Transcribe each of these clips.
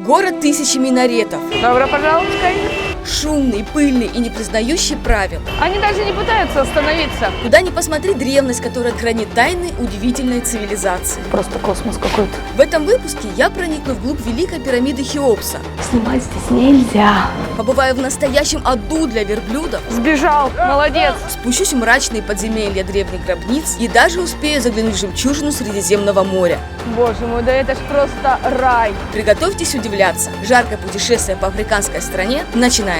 Город тысячи минаретов. Добро пожаловать, Каир. Шумный, пыльный и не признающий правил. Они даже не пытаются остановиться. Куда ни посмотри, древность, которая хранит тайны удивительной цивилизации. Просто космос какой-то. В этом выпуске я проникну вглубь Великой пирамиды Хеопса. Снимать здесь нельзя. Побываю в настоящем аду для верблюдов. Сбежал, молодец. Спущусь в мрачные подземелья древних гробниц и даже успею заглянуть в жемчужину Средиземного моря. Боже мой, да это ж просто рай. Приготовьтесь удивляться. Жаркое путешествие по африканской стране начинается.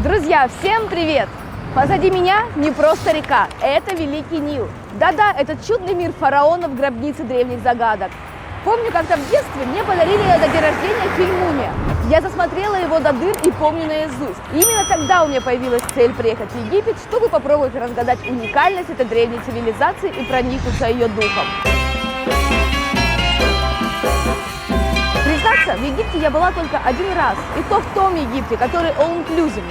Друзья, всем привет! Позади меня не просто река, это Великий Нил. Да-да, этот чудный мир фараонов, гробницы древних загадок. Помню, как-то в детстве мне подарили на день рождения фильм «Мумия». Я засмотрела его до дыр и помню наизусть. И именно тогда у меня появилась цель приехать в Египет, чтобы попробовать разгадать уникальность этой древней цивилизации и проникнуться ее духом. Признаться, в Египте я была только один раз, и то в том Египте, который all-inclusive.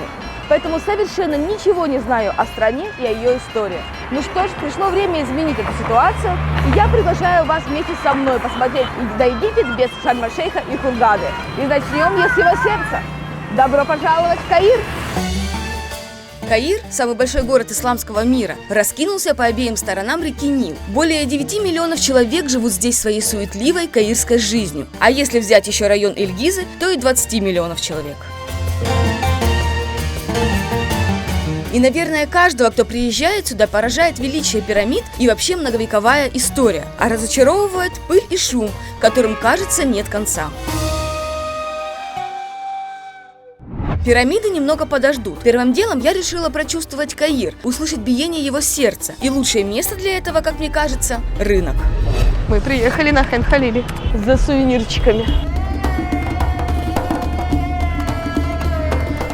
Поэтому совершенно ничего не знаю о стране и о ее истории. Ну что ж, пришло время изменить эту ситуацию, и я приглашаю вас вместе со мной посмотреть на Египет без Шарм-эль-Шейха и Хургады. И начнем я с его сердца. Добро пожаловать в Каир! Каир, самый большой город исламского мира, раскинулся по обеим сторонам реки Нил. Более 9 миллионов человек живут здесь своей суетливой каирской жизнью. А если взять еще район Эль-Гизы, то и 20 миллионов человек. И, наверное, каждого, кто приезжает сюда, поражает величие пирамид и вообще многовековая история. А разочаровывает пыль и шум, которым, кажется, нет конца. Пирамиды немного подождут. Первым делом я решила прочувствовать Каир, услышать биение его сердца. И лучшее место для этого, как мне кажется, рынок. Мы приехали на Хэн-Халили за сувенирчиками.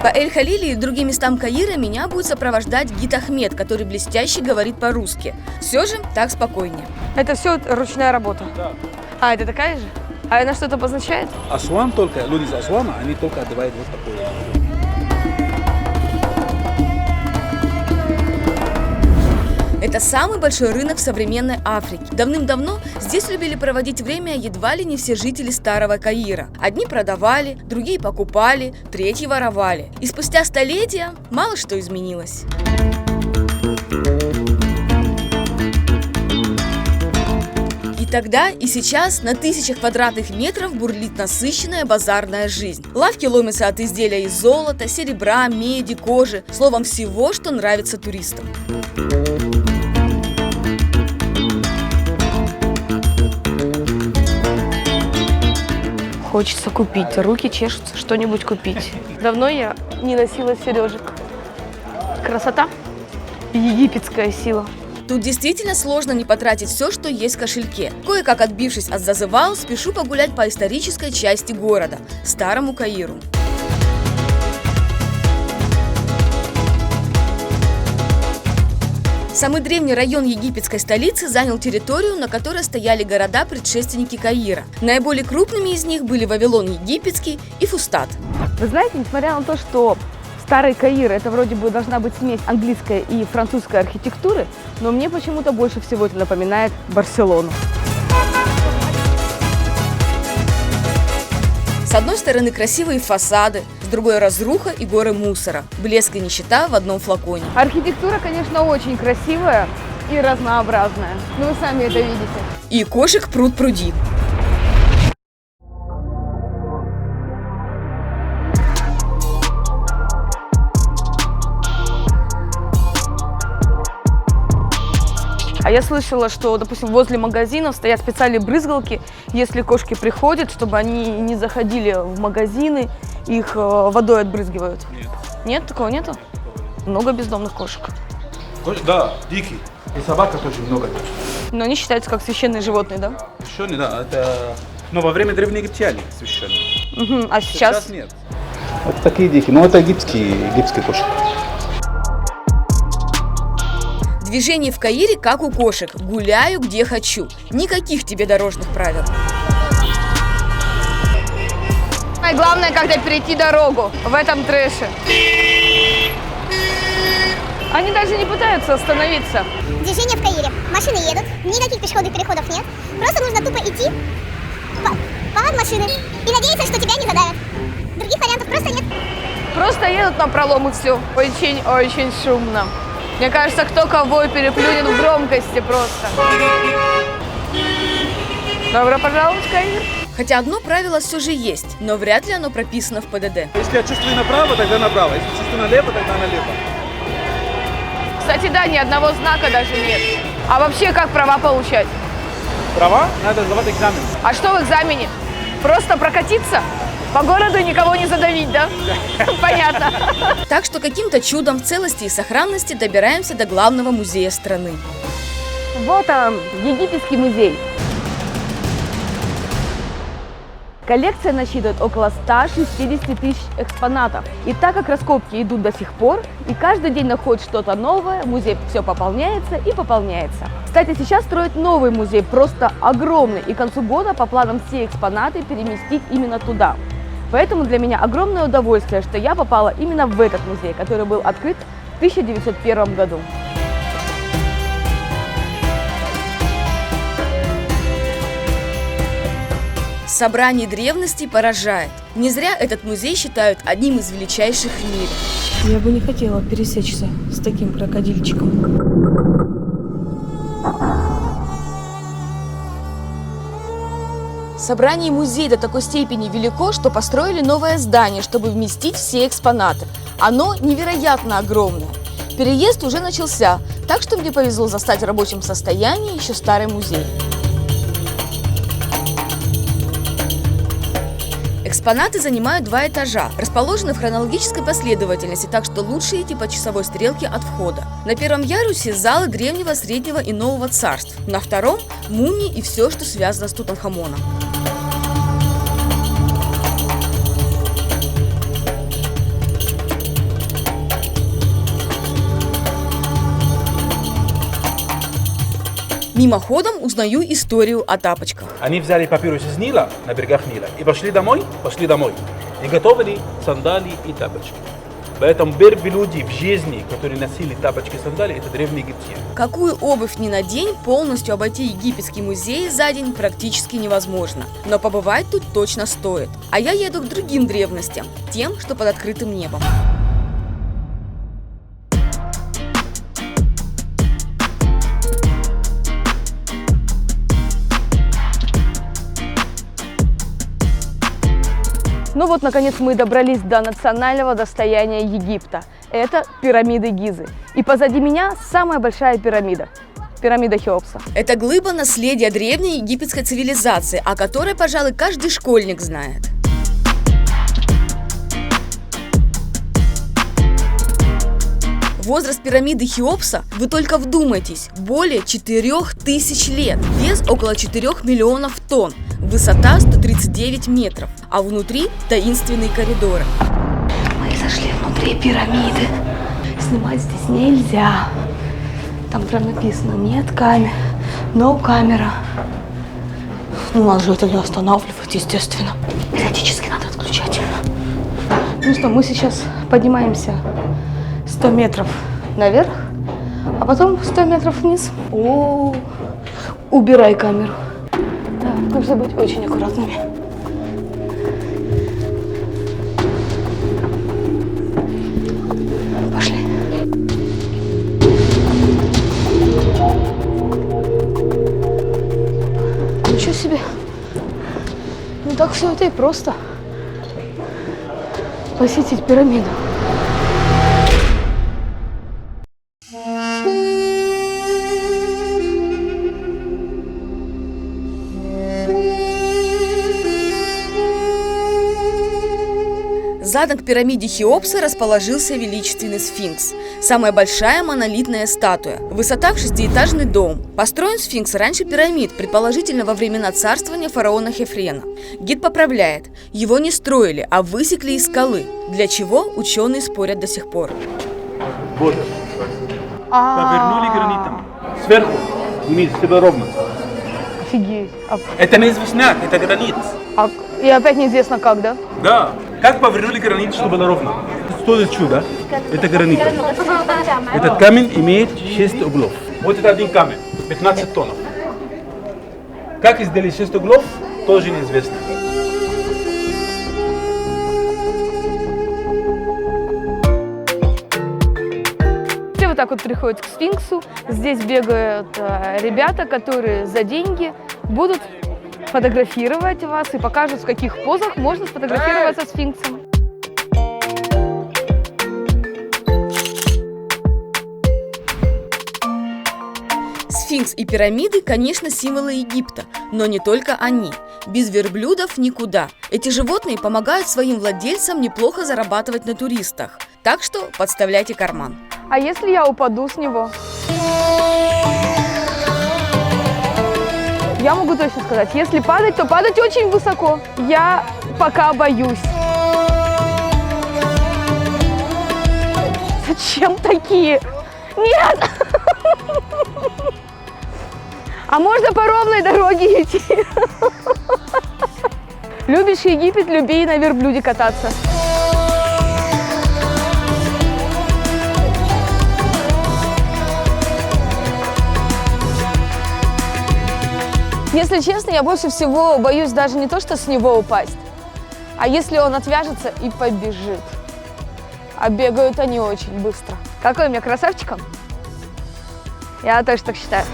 По Эль-Халили и другим местам Каира меня будет сопровождать гид Ахмед, который блестяще говорит по-русски. Все же так спокойнее. Это все ручная работа? Да. А, это такая же? А она что-то обозначает? Асуан только, люди из Асуана, они только одевают вот такое. Это самый большой рынок в современной Африке. Давным-давно здесь любили проводить время едва ли не все жители старого Каира. Одни продавали, другие покупали, третьи воровали. И спустя столетия мало что изменилось. И тогда, и сейчас на тысячах квадратных метров бурлит насыщенная базарная жизнь. Лавки ломятся от изделия из золота, серебра, меди, кожи, словом, всего, что нравится туристам. Хочется купить, руки чешутся, что-нибудь купить. Давно я не носила сережек. Красота, египетская сила. Тут действительно сложно не потратить все, что есть в кошельке. Кое-как отбившись от зазывал, спешу погулять по исторической части города – Старому Каиру. Самый древний район египетской столицы занял территорию, на которой стояли города-предшественники Каира. Наиболее крупными из них были Вавилон Египетский и Фустат. Вы знаете, несмотря на то, что Старый Каир – это вроде бы должна быть смесь английской и французской архитектуры, но мне почему-то больше всего это напоминает Барселону. С одной стороны красивые фасады, с другой разруха и горы мусора, блеск и нищета в одном флаконе. Архитектура, конечно, очень красивая и разнообразная, но вы сами это видите. И кошек пруд-пруди. А я слышала, что, допустим, возле магазинов стоят специальные брызгалки, если кошки приходят, чтобы они не заходили в магазины, их водой отбрызгивают. Нет. Нет, такого нету? Много бездомных кошек. Да, дикий. И собака тоже много. Но они считаются как священные животные, да? Священные, да, это... Но во время древнеегиптяне священные. Угу. А сейчас? Сейчас нет. Вот такие дикие, но это египетские кошки. Движение в Каире как у кошек. Гуляю где хочу. Никаких тебе дорожных правил. Самое главное, когда перейти дорогу в этом трэше. Они даже не пытаются остановиться. Движение в Каире. Машины едут, никаких пешеходных переходов нет. Просто нужно тупо идти под машины и надеяться, что тебя не задавят. Других вариантов просто нет. Просто едут на пролом и все. Очень шумно. Мне кажется, кто кого переплюнет в громкости просто. Добро пожаловать, Каир. Хотя одно правило все же есть, но вряд ли оно прописано в ПДД. Если я чувствую направо, тогда направо. Если чувствую налево, тогда налево. Кстати, да, ни одного знака даже нет. А вообще, как права получать? Права? Надо сдавать экзамен. А что в экзамене? Просто прокатиться? По городу никого не задавить, да? Понятно. Так что каким-то чудом в целости и сохранности добираемся до главного музея страны. Вот он, Египетский музей. Коллекция насчитывает около 160 тысяч экспонатов. И так как раскопки идут до сих пор, и каждый день находит что-то новое, музей все пополняется и пополняется. Кстати, сейчас строят новый музей, просто огромный, и к концу года по планам все экспонаты переместить именно туда. Поэтому для меня огромное удовольствие, что я попала именно в этот музей, который был открыт в 1901 году. Собрание древностей поражает. Не зря этот музей считают одним из величайших в мире. Я бы не хотела пересечься с таким крокодильчиком. Собрание музея до такой степени велико, что построили новое здание, чтобы вместить все экспонаты. Оно невероятно огромное. Переезд уже начался, так что мне повезло застать в рабочем состоянии еще старый музей. Экспонаты занимают 2 этажа, расположены в хронологической последовательности, так что лучше идти по часовой стрелке от входа. На 1-м ярусе залы древнего, среднего и нового царств. На 2-м – мумии и все, что связано с Тутанхамоном. Мимоходом узнаю историю о тапочках. Они взяли папирус из Нила, на берегах Нила, и пошли домой. И готовили сандалии и тапочки. Поэтому первые люди в жизни, которые носили тапочки и сандалии, это древние египтяне. Какую обувь ни надень, полностью обойти египетский музей за день практически невозможно. Но побывать тут точно стоит. А я еду к другим древностям, тем, что под открытым небом. Ну вот, наконец, мы добрались до национального достояния Египта. Это пирамиды Гизы. И позади меня самая большая пирамида. Пирамида Хеопса. Это глыба наследия древней египетской цивилизации, о которой, пожалуй, каждый школьник знает. Возраст пирамиды Хеопса, вы только вдумайтесь, более 4000 лет, вес около 4 миллионов тонн, высота 139 метров, а внутри таинственные коридоры. Мы зашли внутри пирамиды. Снимать здесь нельзя. Там прям написано «нет камер», «no камера». Ну, нас же это не останавливает, естественно. Периодически надо отключать. Ну что, мы сейчас поднимаемся 100 метров наверх, а потом 100 метров вниз. О, убирай камеру. Да, нужно быть очень аккуратными. Пошли. Ничего себе. Ну так все это и просто. Посетить пирамиду. Задом к пирамиде Хеопса расположился величественный сфинкс. Самая большая монолитная статуя. Высота в 6-этажный дом. Построен сфинкс раньше пирамид, предположительно во времена царствования фараона Хефрена. Гид поправляет. Его не строили, а высекли из скалы. Для чего, ученые спорят до сих пор. Вот. Повернули гранитом. Сверху, вниз, чтобы ровно. Офигеть. Это не известняк, это гранит. И опять неизвестно как, да? Да. Как повернули гранит, чтобы было ровно? Что это чудо? Это гранита. Этот камень имеет 6 углов. Вот это один камень, 15 тонн. Как сделали 6 углов, тоже неизвестно. Все вот так вот приходят к сфинксу. Здесь бегают ребята, которые за деньги будут фотографировать вас и покажут, в каких позах можно сфотографироваться с сфинксом. Сфинкс и пирамиды, конечно, символы Египта, но не только они. Без верблюдов никуда. Эти животные помогают своим владельцам неплохо зарабатывать на туристах. Так что подставляйте карман. А если я упаду с него? Я могу точно сказать, если падать, то падать очень высоко. Я пока боюсь. Зачем такие? Нет! А можно по ровной дороге идти? Любишь Египет, люби и на верблюде кататься. Если честно, я больше всего боюсь даже не то, что с него упасть, а если он отвяжется и побежит. А бегают они очень быстро. Какой у меня красавчиком? Я тоже так считаю.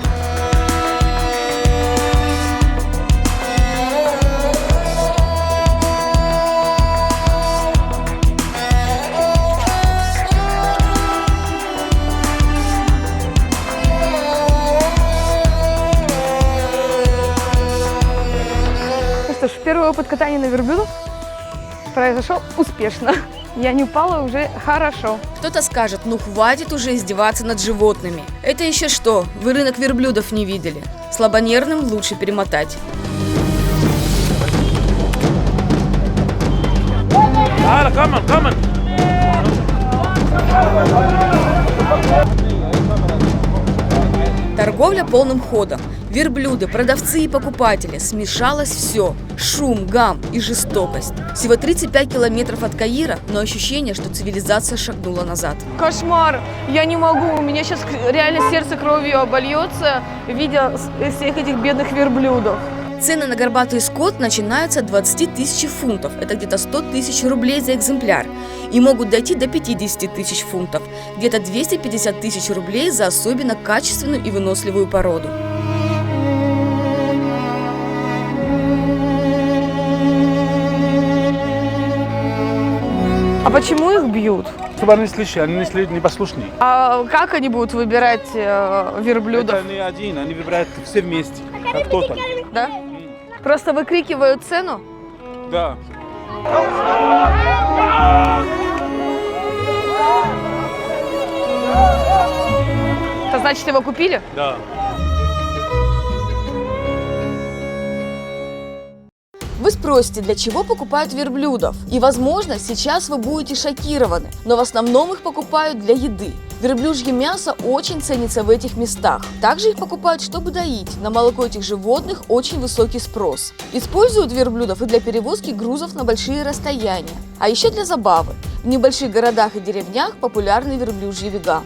Что ж, первый опыт катания на верблюдах произошел успешно. Я не упала, уже хорошо. Кто-то скажет, ну хватит уже издеваться над животными. Это еще что, вы рынок верблюдов не видели? Слабонервным лучше перемотать. Come on. Торговля полным ходом. Верблюды, продавцы и покупатели. Смешалось все. Шум, гам и жестокость. Всего 35 километров от Каира, но ощущение, что цивилизация шагнула назад. Кошмар! Я не могу, у меня сейчас реально сердце кровью обольется, видя всех этих бедных верблюдов. Цены на горбатый скот начинаются от 20 тысяч фунтов, это где-то 100 тысяч рублей за экземпляр, и могут дойти до 50 тысяч фунтов, где-то 250 тысяч рублей за особенно качественную и выносливую породу. А почему их бьют? Чтобы они слышали, они не послушные. А как они будут выбирать верблюдов? Это не один, они выбирают все вместе, как кто-то. Да? Просто выкрикивают цену? Да. Это значит, его купили? Да. Вы спросите, для чего покупают верблюдов? И, возможно, сейчас вы будете шокированы, но в основном их покупают для еды. Верблюжье мясо очень ценится в этих местах. Также их покупают, чтобы доить. На молоко этих животных очень высокий спрос. Используют верблюдов и для перевозки грузов на большие расстояния. А еще для забавы. В небольших городах и деревнях популярны верблюжьи бега.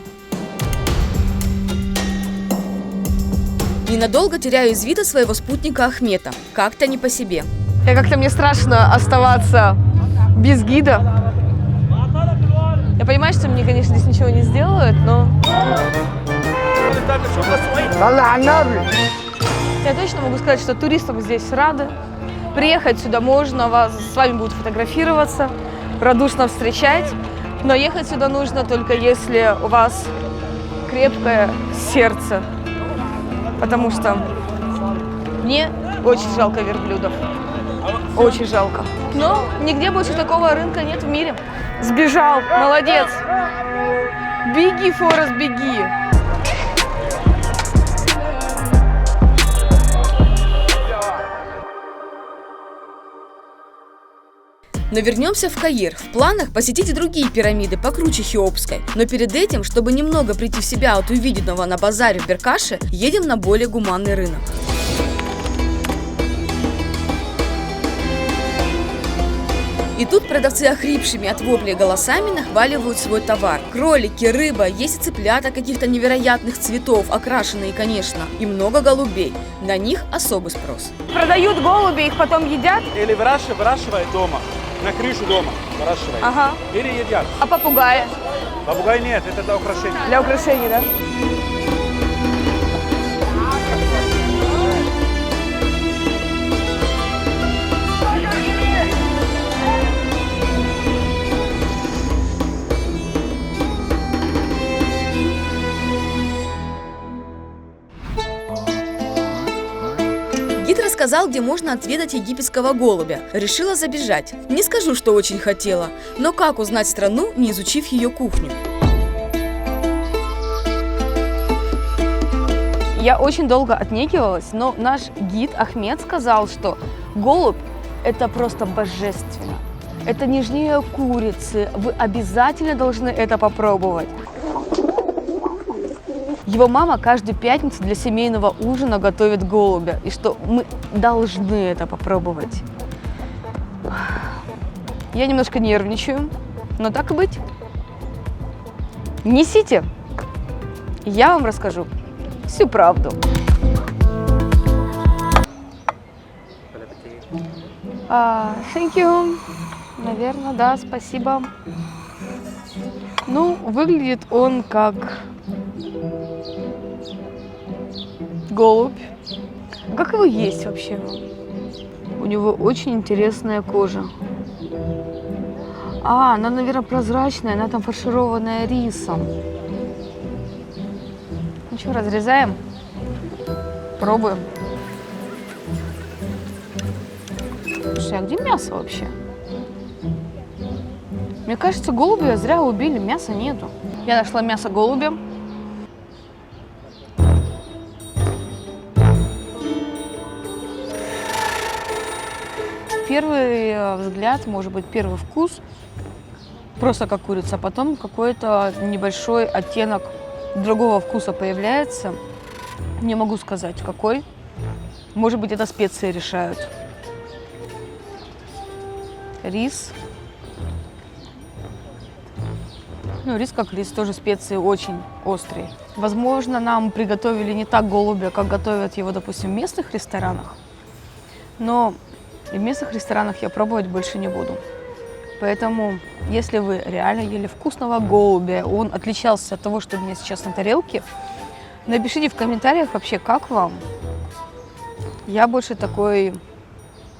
Ненадолго теряю из вида своего спутника Ахмета. Как-то не по себе. Мне страшно оставаться без гида. Я понимаю, что мне, конечно, здесь ничего не сделают, но... Я точно могу сказать, что туристам здесь рады. Приехать сюда можно, с вами будут фотографироваться, радушно встречать. Но ехать сюда нужно только если у вас крепкое сердце. Потому что мне очень жалко верблюдов. Очень жалко. Но нигде больше такого рынка нет в мире. Сбежал. Молодец. Беги, Форест, беги. Но вернемся в Каир. В планах посетить и другие пирамиды покруче Хеопской. Но перед этим, чтобы немного прийти в себя от увиденного на базаре в Беркаше, едем на более гуманный рынок. И тут продавцы охрипшими от воплей голосами нахваливают свой товар. Кролики, рыба, есть и цыплята каких-то невероятных цветов, окрашенные, конечно, и много голубей. На них особый спрос. Продают голуби, их потом едят? Или выращивают дома, на крышу дома выращивают. Ага. Или едят. А попугаи? Попугай нет, это для украшения. Для украшений, да? Гид рассказал, где можно отведать египетского голубя. Решила забежать. Не скажу, что очень хотела, но как узнать страну, не изучив ее кухню? Я очень долго отнекивалась, но наш гид Ахмед сказал, что голубь – это просто божественно. Это нежнее курицы. Вы обязательно должны это попробовать. Его мама каждую пятницу для семейного ужина готовит голубя, и что мы должны это попробовать. Я немножко нервничаю, но так и быть. Несите, я вам расскажу всю правду. Thank you. Наверное, да, спасибо. Ну, выглядит он как голубь. Как его есть вообще? У него очень интересная кожа. Она, наверное, прозрачная, она там фаршированная рисом. Ну что, разрезаем? Пробуем. Слушай, а где мясо вообще? Мне кажется, голубя зря убили, мяса нету. Я нашла мясо голубя. Первый взгляд, может быть, первый вкус просто как курица, а потом какой-то небольшой оттенок другого вкуса появляется. Не могу сказать, какой. Может быть, это специи решают. Рис. Ну, рис как рис, тоже специи очень острые. Возможно, нам приготовили не так голубя, как готовят его, допустим, в местных ресторанах. Но и в местных ресторанах я пробовать больше не буду. Поэтому, если вы реально ели вкусного голубя, он отличался от того, что у меня сейчас на тарелке, напишите в комментариях вообще, как вам. Я больше такой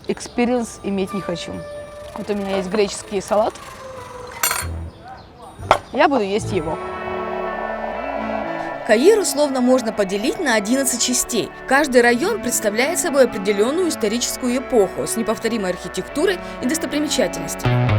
экспириенс иметь не хочу. Вот у меня есть греческий салат. Я буду есть его. Каир условно можно поделить на 11 частей. Каждый район представляет собой определенную историческую эпоху с неповторимой архитектурой и достопримечательностями.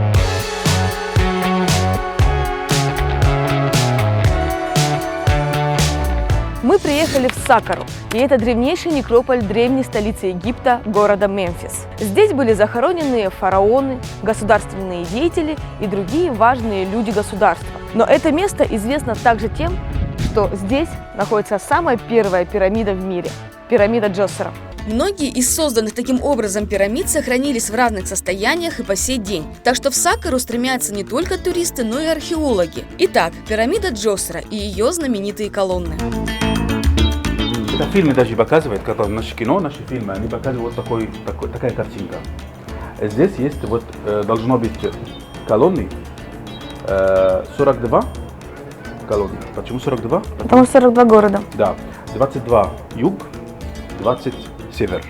Мы приехали в Саккару, и это древнейший некрополь древней столицы Египта, города Мемфис. Здесь были захоронены фараоны, государственные деятели и другие важные люди государства. Но это место известно также тем, что здесь находится самая первая пирамида в мире – пирамида Джосера. Многие из созданных таким образом пирамид сохранились в разных состояниях и по сей день. Так что в Саккару стремятся не только туристы, но и археологи. Итак, пирамида Джосера и ее знаменитые колонны. Это фильмы даже показывают, как в наше кино, наши фильмы, они показывают вот такая картинка. Здесь есть, вот, должно быть колонны, 42 колонны. Почему 42? Потому что 42 города. Да, 22 юг, 20 север.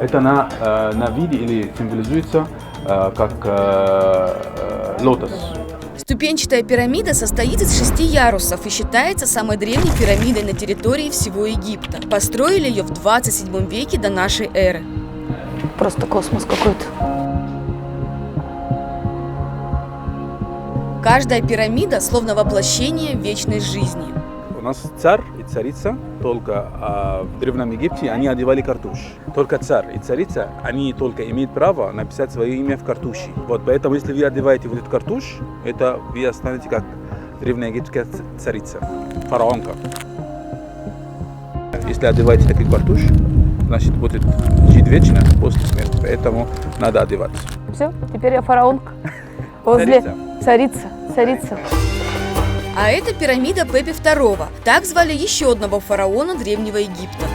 Это на виде или символизуется как лотос. Ступенчатая пирамида состоит из 6 ярусов и считается самой древней пирамидой на территории всего Египта. Построили ее в 27 веке до нашей эры. Просто космос какой-то. Каждая пирамида словно воплощение вечной жизни. У нас царь и царица, только в Древнем Египте они одевали картуш. Только царь и царица, они только имеют право написать свое имя в картуше. Вот поэтому, если вы одеваете вот этот картуш, это вы останетесь как древнеегипетская царица, фараонка. Если одеваете такой картуш, значит будет жить вечно после смерти, поэтому надо одевать. Все, теперь я фараонка. Возле царица. А это пирамида Пепи II. Так звали еще одного фараона Древнего Египта.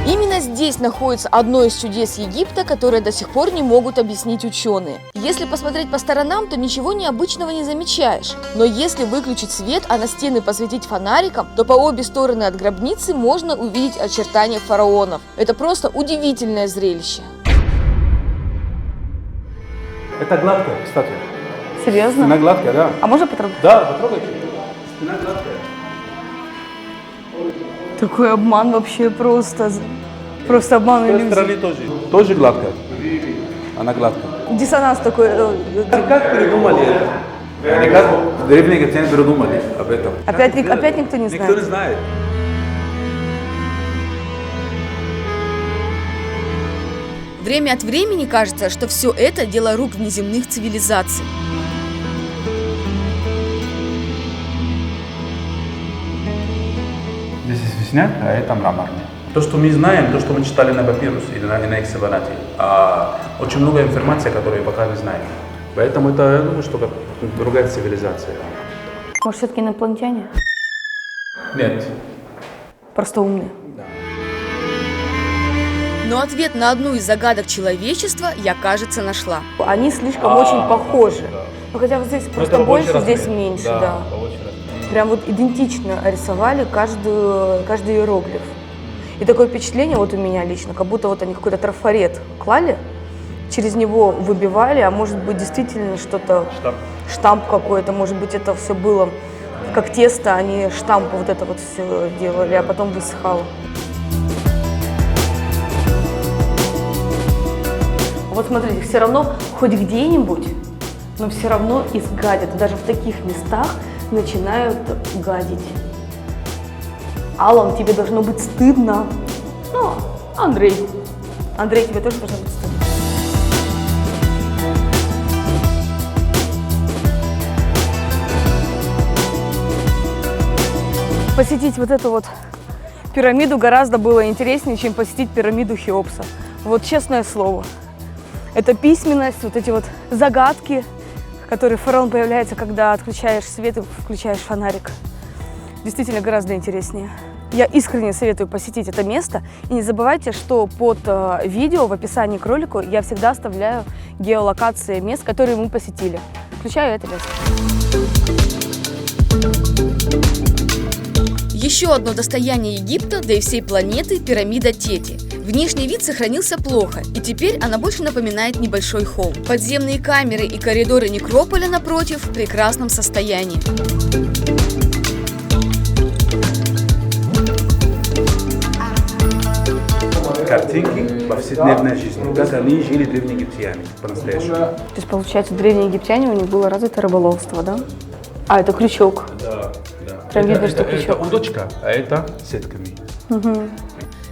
Именно здесь находится одно из чудес Египта, которое до сих пор не могут объяснить ученые. Если посмотреть по сторонам, то ничего необычного не замечаешь. Но если выключить свет, а на стены посветить фонариком, то по обе стороны от гробницы можно увидеть очертания фараонов. Это просто удивительное зрелище. Это гладкая, кстати. Серьезно? Спина гладкая, да. А можно потрогать? Да, потрогайте. Спина гладкая. Такой обман вообще просто обман С той иллюзий. стороны тоже гладкая. Она гладкая. Диссонанс такой. Как придумали это? Они как древние египтяне придумали об этом? Опять никто не Никто знает. не знает. Время от времени кажется, что все это дело рук внеземных цивилизаций. Здесь известняк, а это мраморный. То, что мы знаем, то, что мы читали на папирус или на эксаванате, очень много информации, которую пока не знаем. Поэтому это, я думаю, что другая цивилизация. Может, все-таки инопланетяне? Нет. Просто умные. Но ответ на одну из загадок человечества я, кажется, нашла. Они слишком очень похожи. Да. Ну хотя вот здесь Но просто это больше, больше здесь размер. меньше, да. Очень размер. Прям вот идентично рисовали каждый иероглиф. И такое впечатление вот у меня лично, как будто вот они какой-то трафарет клали, через него выбивали, а может быть действительно что-то, штамп какой-то, может быть это все было как тесто, они штамп вот это вот все делали, а потом высыхало. Вот смотрите, все равно хоть где-нибудь, но все равно изгадят. Даже в таких местах начинают гадить. Алан, тебе должно быть стыдно. Ну, Андрей, тебе тоже должно быть стыдно. Посетить вот эту вот пирамиду гораздо было интереснее, чем посетить пирамиду Хеопса. Вот честное слово. Это письменность, вот эти вот загадки, которые фараон появляется, когда отключаешь свет и включаешь фонарик. Действительно гораздо интереснее. Я искренне советую посетить это место. И не забывайте, что под видео в описании к ролику я всегда оставляю геолокации мест, которые мы посетили. Включаю это место. Еще одно достояние Египта, да и всей планеты – пирамида Тети. Внешний вид сохранился плохо, и теперь она больше напоминает небольшой холм. Подземные камеры и коридоры некрополя, напротив, в прекрасном состоянии. Картинки во повседневной жизни, как они жили древние египтяне по-настоящему. То есть, получается, древние египтяне, у них было развито рыболовство, да? А, это крючок. Да. Прям видно, что крючок. Это удочка, а это сетками.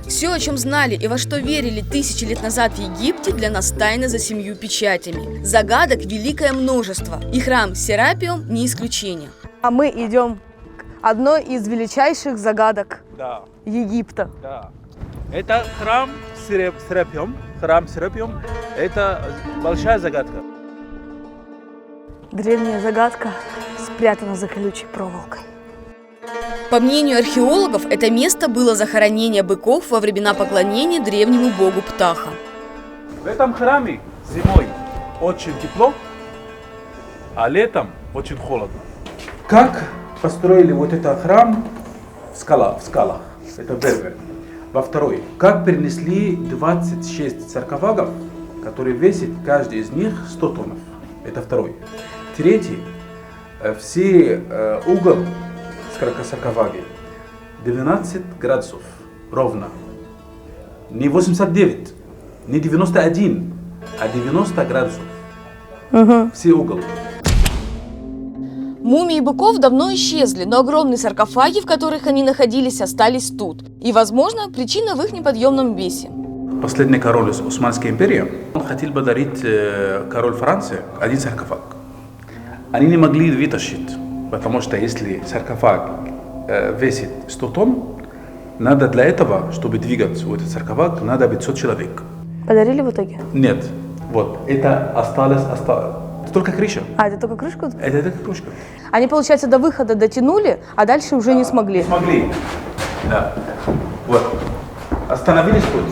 Все, о чем знали и во что верили тысячи лет назад в Египте, для нас тайна за 7 печатями. Загадок великое множество, и храм Серапиум не исключение. А мы идем к одной из величайших загадок Египта. Да. Это храм Серапиум. Храм Серапиум – это большая загадка. Древняя загадка спрятана за колючей проволокой. По мнению археологов, это место было захоронение быков во времена поклонения древнему богу Птаха. В этом храме зимой очень тепло, а летом очень холодно. Как построили вот этот храм в скалах? Это первое. Во второй, как перенесли 26 саркофагов, которые весят каждый из них 100 тонн. Это второй. Третий, все угол саркофаги 12 градусов ровно. Не 89, не 91, а 90 градусов. Все угол. Мумии быков давно исчезли, но огромные саркофаги, в которых они находились, остались тут. И, возможно, причина в их неподъемном весе. Последний король Османской империи, он хотел подарить король Франции один саркофаг. Они не могли вытащить, потому что если саркофаг весит 100 тонн, надо для этого, чтобы двигать этот саркофаг, надо 500 человек. Подарили в итоге? Нет. Вот. Это осталось. Это только крыша. А, это только крышку? Это только крышка. Они, получается, до выхода дотянули, а дальше уже не смогли. Смогли. Да. Вот. Остановились тут.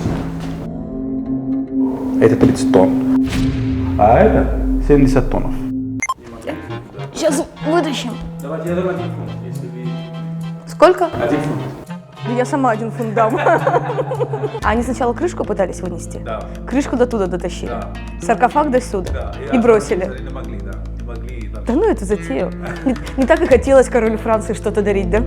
Это 30 тонн. А это 70 тонн. Сейчас вытащим. Давайте я дам 1 фунт, если вы... Сколько? 1 фунт. Я сама 1 фунт дам. А они сначала крышку пытались вынести? Да. Крышку до туда дотащили? Да. Саркофаг до сюда? Да. И бросили? Не могли, да. Не могли, да. Да ну это затея. Не так и хотелось королю Франции что-то дарить, да?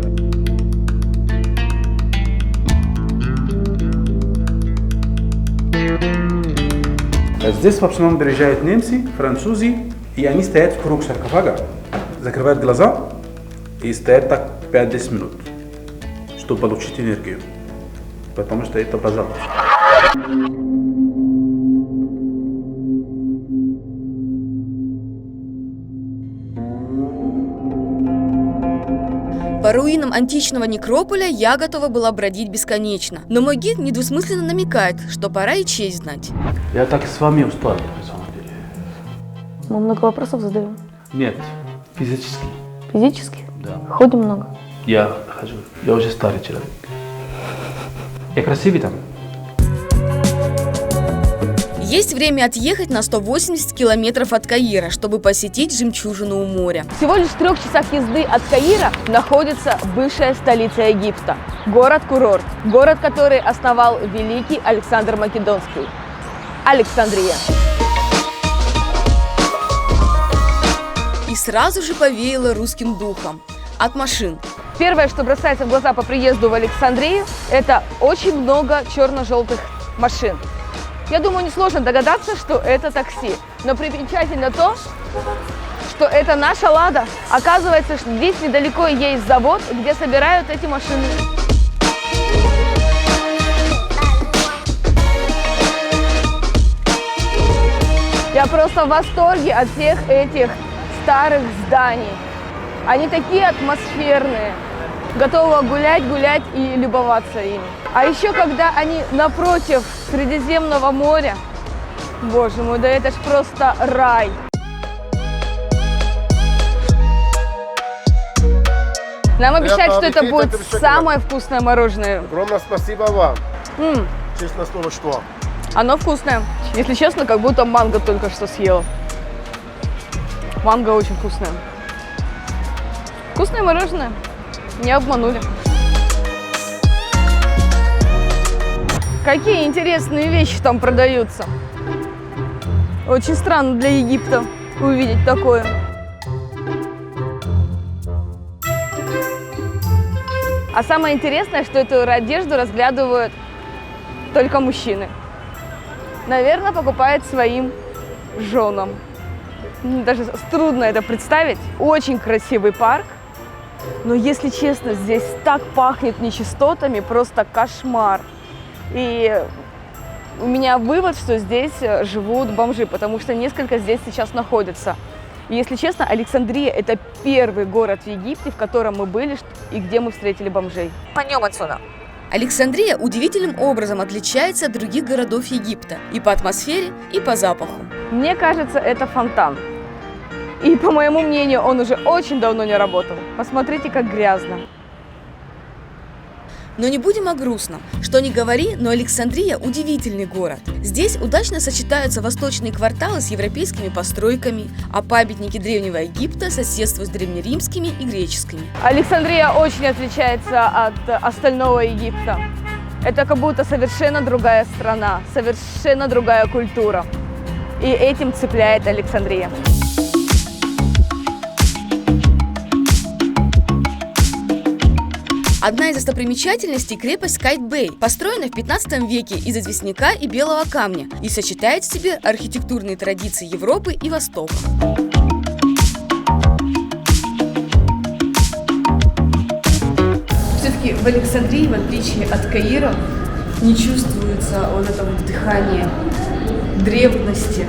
Здесь в основном приезжают немцы, французы, и они стоят в круг саркофага, закрывают глаза и стоят так 5-10 минут, чтобы получить энергию, потому что это базар. По руинам античного некрополя я готова была бродить бесконечно, но мой гид недвусмысленно намекает, что пора и честь знать. Я так с вами устал, на самом деле. Мы много вопросов задаем. Нет, физически, Физически? да. Ходим много. Я хожу, я уже старый человек. Я красивый там. Есть время отъехать на 180 километров от Каира, чтобы посетить жемчужину у моря. Всего лишь в 3 часах езды от Каира находится бывшая столица Египта – город-курорт. Город, который основал великий Александр Македонский – Александрия. И сразу же повеяло русским духом. От машин. Первое, что бросается в глаза по приезду в Александрию – это очень много черно-желтых машин. Я думаю, несложно догадаться, что это такси. Но примечательно то, что это наша «Лада». Оказывается, что здесь недалеко есть завод, где собирают эти машины. Я просто в восторге от всех этих старых зданий. Они такие атмосферные. Готова гулять и любоваться ими. А еще, когда они напротив Средиземного моря, боже мой, да это ж просто рай. Нам обещают, что это будет самое вкусное мороженое. Огромное спасибо вам. Честное слово, что? Оно вкусное. Если честно, как будто манго только что съела. Манго очень вкусное. Вкусное мороженое. Не обманули. Какие интересные вещи там продаются. Очень странно для Египта увидеть такое. А самое интересное, что эту одежду разглядывают только мужчины. Наверное, покупают своим женам. Даже трудно это представить. Очень красивый парк. Но, если честно, здесь так пахнет нечистотами, просто кошмар. И у меня вывод, что здесь живут бомжи, потому что несколько здесь сейчас находятся. И, если честно, Александрия – это первый город в Египте, в котором мы были и где мы встретили бомжей. Пойдем отсюда. Александрия удивительным образом отличается от других городов Египта и по атмосфере, и по запаху. Мне кажется, это фонтан. И, по моему мнению, он уже очень давно не работал. Посмотрите, как грязно. Но не будем о грустном. Что ни говори, но Александрия – удивительный город. Здесь удачно сочетаются восточные кварталы с европейскими постройками, а памятники Древнего Египта соседствуют с древнеримскими и греческими. Александрия очень отличается от остального Египта. Это как будто совершенно другая страна, совершенно другая культура. И этим цепляет Александрия. Одна из достопримечательностей – крепость Кайт-Бэй, построена в 15 веке из известняка и белого камня и сочетает в себе архитектурные традиции Европы и Востока. Все-таки в Александрии, в отличие от Каира, не чувствуется вот это вот дыхание древности.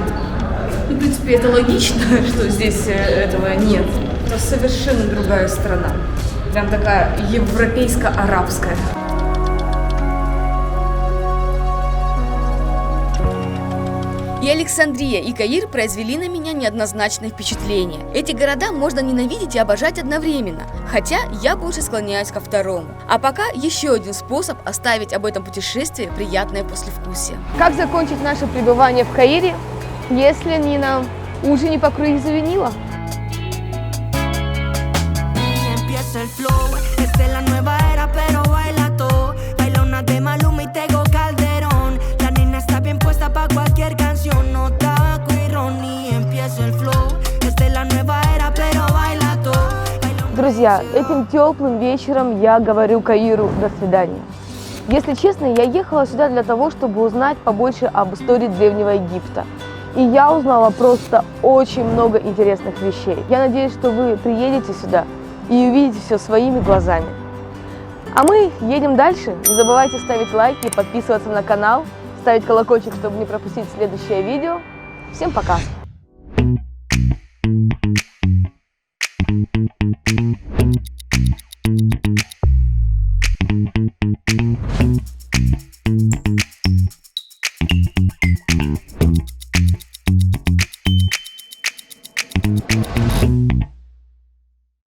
И, в принципе, это логично, что здесь этого нет. Это совершенно другая страна. Прям такая европейско-арабская. И Александрия, и Каир произвели на меня неоднозначное впечатление. Эти города можно ненавидеть и обожать одновременно, хотя я больше склоняюсь ко второму. А пока еще один способ оставить об этом путешествии приятное послевкусие. Как закончить наше пребывание в Каире, если не на ужине по круизу винила? Empieza el flow, esta es la nueva era, pero baila todo. Baila una de Maluma y Tego Calderón. La nena está bien puesta pa' cualquier canción, no tabaco y ron. Y empieza el flow, esta es la nueva era, pero baila todo. Друзья, этим теплым вечером я говорю Каиру до свидания. Если честно, я ехала сюда для того, чтобы узнать побольше об истории Древнего Египта. И я узнала просто очень много интересных вещей. Я надеюсь, что вы приедете сюда и увидите все своими глазами. А мы едем дальше. Не забывайте ставить лайки, подписываться на канал, ставить колокольчик, чтобы не пропустить следующее видео. Всем пока! Thank you.